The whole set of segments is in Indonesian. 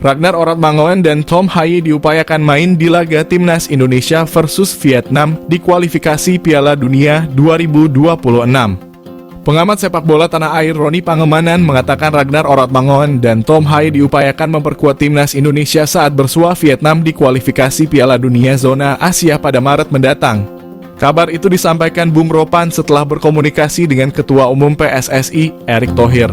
Ragnar Oratmangoen dan Tom Haye diupayakan main di laga Timnas Indonesia versus Vietnam di kualifikasi Piala Dunia 2026. Pengamat sepak bola tanah air Roni Pangemanan mengatakan Ragnar Oratmangoen dan Tom Haye diupayakan memperkuat Timnas Indonesia saat bersua Vietnam di kualifikasi Piala Dunia Zona Asia pada Maret mendatang. Kabar itu disampaikan Bung Ropan setelah berkomunikasi dengan Ketua Umum PSSI, Erick Thohir.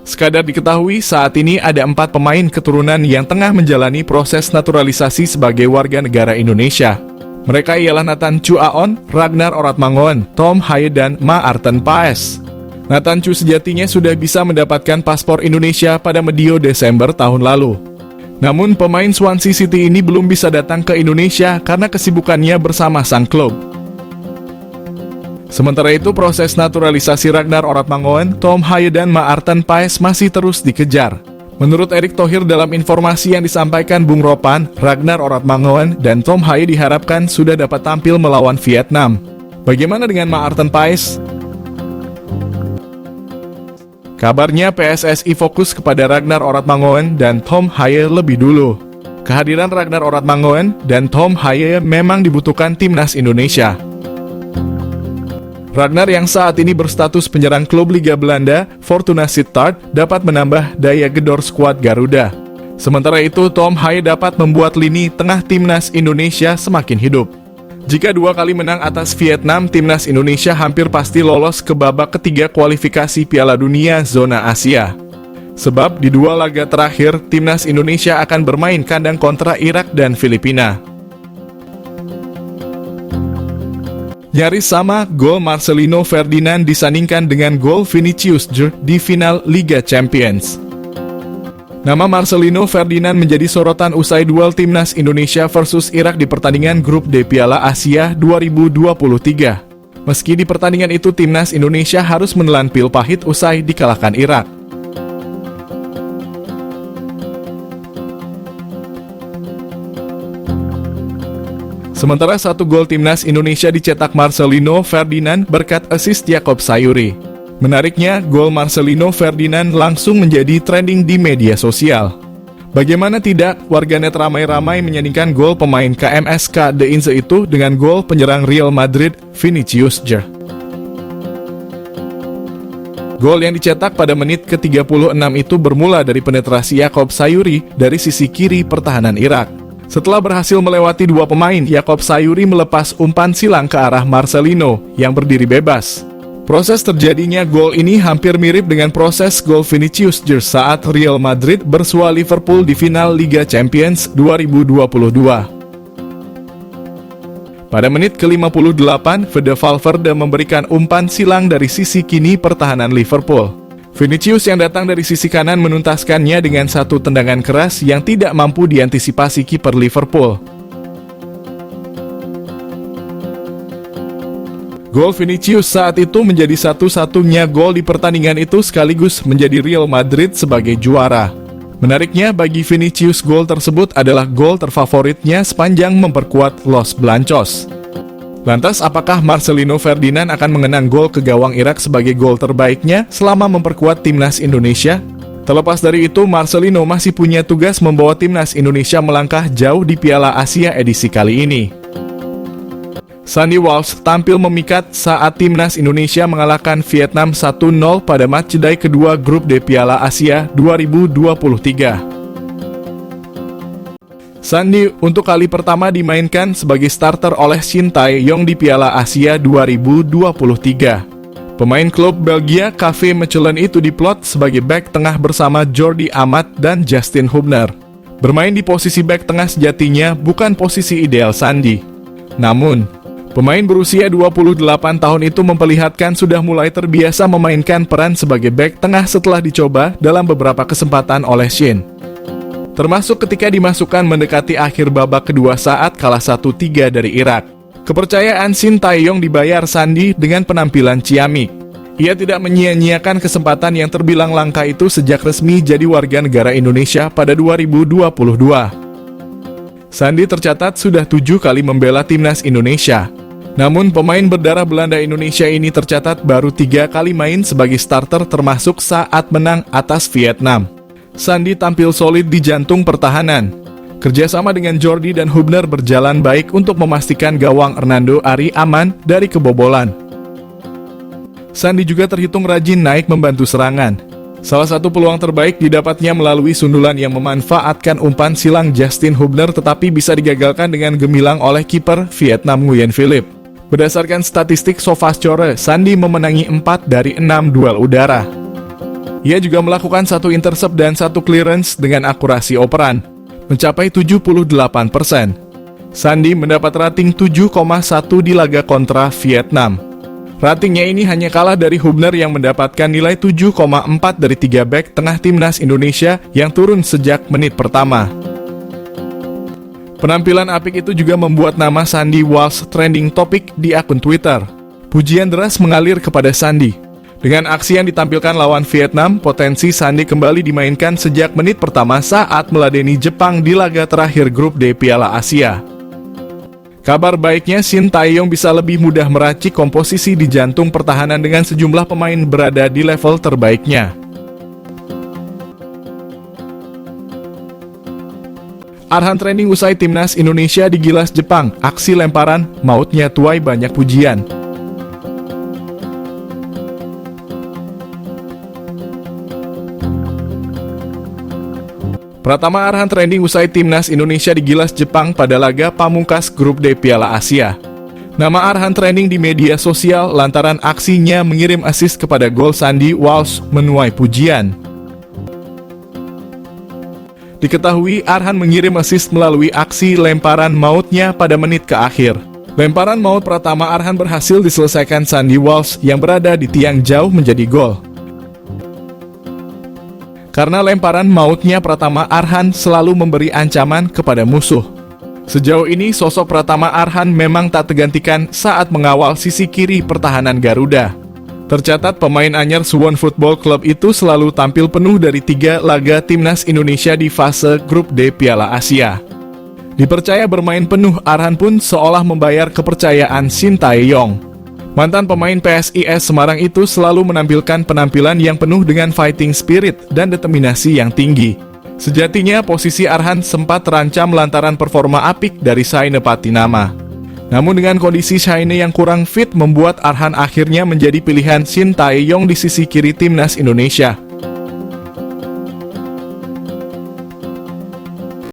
Sekadar diketahui, saat ini ada 4 pemain keturunan yang tengah menjalani proses naturalisasi sebagai warga negara Indonesia. Mereka ialah Nathan Chu Aon, Ragnar Oratmangoen, Tom Haye, dan Maarten Paes. Nathan Chu sejatinya sudah bisa mendapatkan paspor Indonesia pada medio Desember tahun lalu. Namun pemain Swansea City ini belum bisa datang ke Indonesia karena kesibukannya bersama sang klub. Sementara itu, proses naturalisasi Ragnar Oratmangoen, Tom Haye, dan Maarten Paes masih terus dikejar. Menurut Erick Thohir dalam informasi yang disampaikan Bung Ropan, Ragnar Oratmangoen dan Tom Haye diharapkan sudah dapat tampil melawan Vietnam. Bagaimana dengan Maarten Paes? Kabarnya PSSI fokus kepada Ragnar Oratmangoen dan Tom Haye lebih dulu. Kehadiran Ragnar Oratmangoen dan Tom Haye memang dibutuhkan Timnas Indonesia. Ragnar yang saat ini berstatus penyerang klub Liga Belanda, Fortuna Sittard, dapat menambah daya gedor skuad Garuda. Sementara itu, Tom Haye dapat membuat lini tengah Timnas Indonesia semakin hidup. Jika 2 kali menang atas Vietnam, Timnas Indonesia hampir pasti lolos ke babak ketiga kualifikasi Piala Dunia Zona Asia. Sebab di 2 laga terakhir, Timnas Indonesia akan bermain kandang kontra Irak dan Filipina. Nyaris sama, gol Marcelino Ferdinand disandingkan dengan gol Vinicius Jr. di final Liga Champions. Nama Marcelino Ferdinand menjadi sorotan usai duel Timnas Indonesia versus Irak di pertandingan grup D Piala Asia 2023. Meski di pertandingan itu Timnas Indonesia harus menelan pil pahit usai dikalahkan Irak. Sementara 1 gol Timnas Indonesia dicetak Marcelino Ferdinand berkat assist Jakob Sayuri. Menariknya, gol Marcelino Ferdinand langsung menjadi trending di media sosial. Bagaimana tidak, warganet ramai-ramai menyanyikan gol pemain KMSK De Inze itu dengan gol penyerang Real Madrid Vinicius Jr. Gol yang dicetak pada menit ke-36 itu bermula dari penetrasi Jakob Sayuri dari sisi kiri pertahanan Irak. Setelah berhasil melewati 2 pemain, Jakob Sayuri melepas umpan silang ke arah Marcelino yang berdiri bebas. Proses terjadinya gol ini hampir mirip dengan proses gol Vinicius Jr. saat Real Madrid bersua Liverpool di final Liga Champions 2022. Pada menit ke-58, Fede Valverde memberikan umpan silang dari sisi kiri pertahanan Liverpool. Vinicius yang datang dari sisi kanan menuntaskannya dengan 1 tendangan keras yang tidak mampu diantisipasi kiper Liverpool. Gol Vinicius saat itu menjadi satu-satunya gol di pertandingan itu sekaligus menjadi Real Madrid sebagai juara. Menariknya, bagi Vinicius gol tersebut adalah gol terfavoritnya sepanjang memperkuat Los Blancos. Lantas, apakah Marcelino Ferdinand akan mengenang gol ke gawang Irak sebagai gol terbaiknya selama memperkuat Timnas Indonesia? Terlepas dari itu, Marcelino masih punya tugas membawa Timnas Indonesia melangkah jauh di Piala Asia edisi kali ini. Sandy Walsh tampil memikat saat Timnas Indonesia mengalahkan Vietnam 1-0 pada matchday kedua grup D Piala Asia 2023. Sandy untuk kali pertama dimainkan sebagai starter oleh Shin Tae-yong di Piala Asia 2023. Pemain klub Belgia KV Mechelen itu diplot sebagai bek tengah bersama Jordi Amat dan Justin Hubner. Bermain di posisi bek tengah sejatinya bukan posisi ideal Sandy. Namun, pemain berusia 28 tahun itu memperlihatkan sudah mulai terbiasa memainkan peran sebagai bek tengah setelah dicoba dalam beberapa kesempatan oleh Shin. Termasuk ketika dimasukkan mendekati akhir babak kedua saat kalah 1-3 dari Irak. Kepercayaan Shin Tae-yong dibayar Sandy dengan penampilan ciamik. Ia tidak menyia-nyiakan kesempatan yang terbilang langka itu sejak resmi jadi warga negara Indonesia pada 2022. Sandy tercatat sudah 7 kali membela Timnas Indonesia. Namun pemain berdarah Belanda Indonesia ini tercatat baru 3 kali main sebagai starter termasuk saat menang atas Vietnam. Sandi tampil solid di jantung pertahanan. Kerjasama dengan Jordi dan Hubner berjalan baik untuk memastikan gawang Hernando Ari aman dari kebobolan. Sandi juga terhitung rajin naik membantu serangan. Salah satu peluang terbaik didapatnya melalui sundulan yang memanfaatkan umpan silang Justin Hubner tetapi bisa digagalkan dengan gemilang oleh kiper Vietnam Nguyen Philip. Berdasarkan statistik SofaScore, Sandi memenangi 4 dari 6 duel udara. Ia juga melakukan 1 intercept dan 1 clearance dengan akurasi operan, mencapai 78%. Sandi mendapat rating 7,1 di laga kontra Vietnam. Ratingnya ini hanya kalah dari Hubner yang mendapatkan nilai 7,4 dari 3 bek tengah timnas Indonesia yang turun sejak menit pertama. Penampilan apik itu juga membuat nama Sandi Walsh trending topik di akun Twitter. Pujian deras mengalir kepada Sandi. Dengan aksi yang ditampilkan lawan Vietnam, potensi Sandi kembali dimainkan sejak menit pertama saat meladeni Jepang di laga terakhir grup D Piala Asia. Kabar baiknya, Shin Tae-yong bisa lebih mudah meracik komposisi di jantung pertahanan dengan sejumlah pemain berada di level terbaiknya. Arhan training usai timnas Indonesia digilas Jepang, aksi lemparan, mautnya tuai banyak pujian. Pratama Arhan trending usai timnas Indonesia digilas Jepang pada laga pamungkas grup D Piala Asia. Nama Arhan trending di media sosial lantaran aksinya mengirim assist kepada gol Sandi Walsh menuai pujian. Diketahui Arhan mengirim assist melalui aksi lemparan mautnya pada menit ke akhir. Lemparan maut pertama Arhan berhasil diselesaikan Sandi Walsh yang berada di tiang jauh menjadi gol. Karena lemparan mautnya Pratama Arhan selalu memberi ancaman kepada musuh. Sejauh ini sosok Pratama Arhan memang tak tergantikan saat mengawal sisi kiri pertahanan Garuda. Tercatat pemain anyar Suwon Football Club itu selalu tampil penuh dari 3 laga timnas Indonesia di fase grup D Piala Asia. Dipercaya bermain penuh, Arhan pun seolah membayar kepercayaan Shin Tae-yong. Mantan pemain PSIS Semarang itu selalu menampilkan penampilan yang penuh dengan fighting spirit dan determinasi yang tinggi. Sejatinya posisi Arhan sempat terancam lantaran performa apik dari Saine Patinama. Namun dengan kondisi Saine yang kurang fit membuat Arhan akhirnya menjadi pilihan Shin Tae-yong di sisi kiri timnas Indonesia.